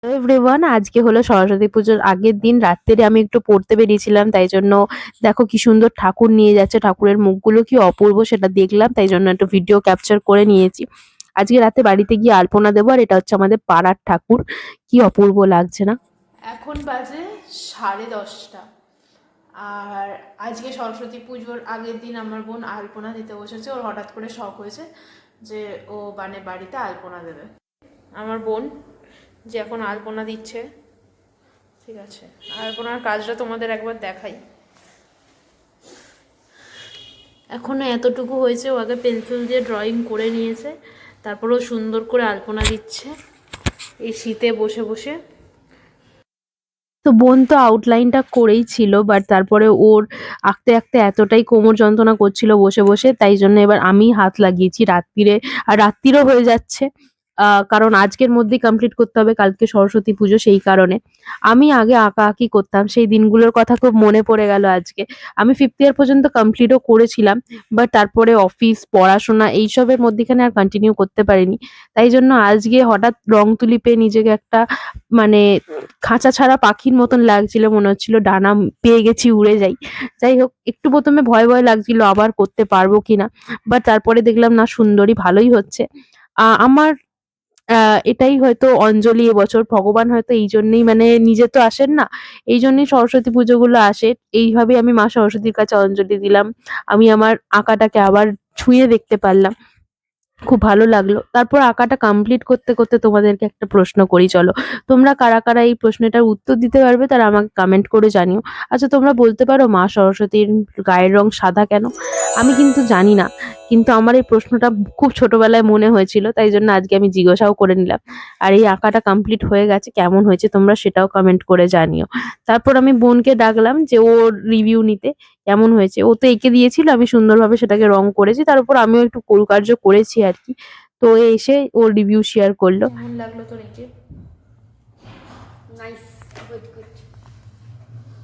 Hello everyone, আজকে হলো সরস্বতী পুজোর আগের দিন রাত্তিরে আমি একটু পড়তে বেরিয়েছিলাম, তাই জন্য দেখো কি সুন্দর ঠাকুর নিয়ে যাচ্ছে, ঠাকুরের মুখগুলো কি অপূর্ব সেটা দেখলাম, তাই জন্য একটু ভিডিও ক্যাপচার করে নিয়েছি। আজকে রাতে বাড়িতে গিয়ে আলপনা দেবো, আর এটা হচ্ছে আমাদের পাড়ার ঠাকুর। কি অপূর্ব লাগছে না? এখন বাজে 10:30। আর আজকে সরস্বতী পুজোর আগের দিন আমার বোন আলপনা দিতে বসেছে। ওর হঠাৎ করে শখ হয়েছে যে ও বাড়িতে আলপনা দেবে। আমার বোন যে এখন আলপনা দিচ্ছে, ঠিক আছে, আলপনার কাজটা তোমাদের একবার দেখাই। এখনো এতটুকু হয়েছে, ও আগে পেন্সিল দিয়ে ড্রয়িং করে নিয়েছে, তারপর ও সুন্দর করে আলপনা দিচ্ছে এই শীতে বসে বসে। তো বোন তো আউটলাইনটা করেই ছিল, বাট তারপরে ওর আঁকতে আঁকতে এতটাই কোমর যন্ত্রণা করছিল বসে বসে, তাই জন্য এবার আমি হাত লাগিয়েছি রাত্তিরে। আর রাত্তিরও হয়ে যাচ্ছে, কারণ আজকের মধ্যেই কমপ্লিট করতে হবে, কালকে সরস্বতী পুজো, সেই কারণে। আমি আগে আঁকাআঁকি করতাম, সেই দিনগুলোর কথা খুব মনে পড়ে গেল আজকে। আমি ফিফথ ইয়ার পর্যন্ত কমপ্লিটও করেছিলাম, বাট তারপরে অফিস পড়াশোনা এইসবের মধ্যেখানে আর কন্টিনিউ করতে পারিনি। তাই জন্য আজকে হঠাৎ রং তুলি পেয়ে নিজেকে একটা মানে খাঁচা ছাড়া পাখির মতন লাগছিল, মনে হচ্ছিল ডানা পেয়ে গেছি, উড়ে যাই। যাই হোক, একটু প্রথমে ভয় ভয় লাগছিল আবার করতে পারবো কিনা, বাট তারপরে দেখলাম না, সুন্দরী ভালোই হচ্ছে। আমার এটাই হয়তো অঞ্জলি এবছর, ভগবান হয়তো এই জন্যই, মানে নিজে তো আসেন না, এই জন্যই সরস্বতী পুজোগুলো আসে। এইভাবেই আমি মা সরস্বতীর কাছে অঞ্জলি দিলাম, আমি আমার আঁকাটাকে আবার ছুঁয়ে দেখতে পারলাম, খুব ভালো লাগলো। তারপর আঁকাটা কমপ্লিট করতে করতে তোমাদেরকে একটা প্রশ্ন করি, চলো। তোমরা কারা কারা এই প্রশ্নটার উত্তর দিতে পারবে তারা আমাকে কমেন্ট করে জানিও। আচ্ছা, তোমরা বলতে পারো মা সরস্বতীর গায়ের রং সাদা কেন? আমি কিন্তু জানি না, কিন্তু আমার এই প্রশ্নটা খুব ছোটবেলায় মনে হয়েছিল, তাই জন্য আজকে আমি জিজ্ঞাসাও করে নিলাম। আর এই আঁকাটা কমপ্লিট হয়ে গেছে, কেমন হয়েছে তোমরা সেটাও কমেন্ট করে জানিও। তারপর আমি বোনকে ডাকলাম যে ওর রিভিউ নিতে, কেমন হয়েছে। ও তো এঁকে দিয়েছিল, আমি সুন্দরভাবে সেটাকে রং করেছি, তার উপর আমিও একটু কারুকার্য করেছি আর কি। তো ও এসে ওর রিভিউ শেয়ার করলো। কেমন লাগলো তোর এঁকে? Nice, good good.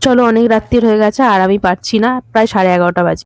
চলো, অনেক রাত্তির হয়ে গেছে আর আমি পারছি না, প্রায় 11:30 বাজে।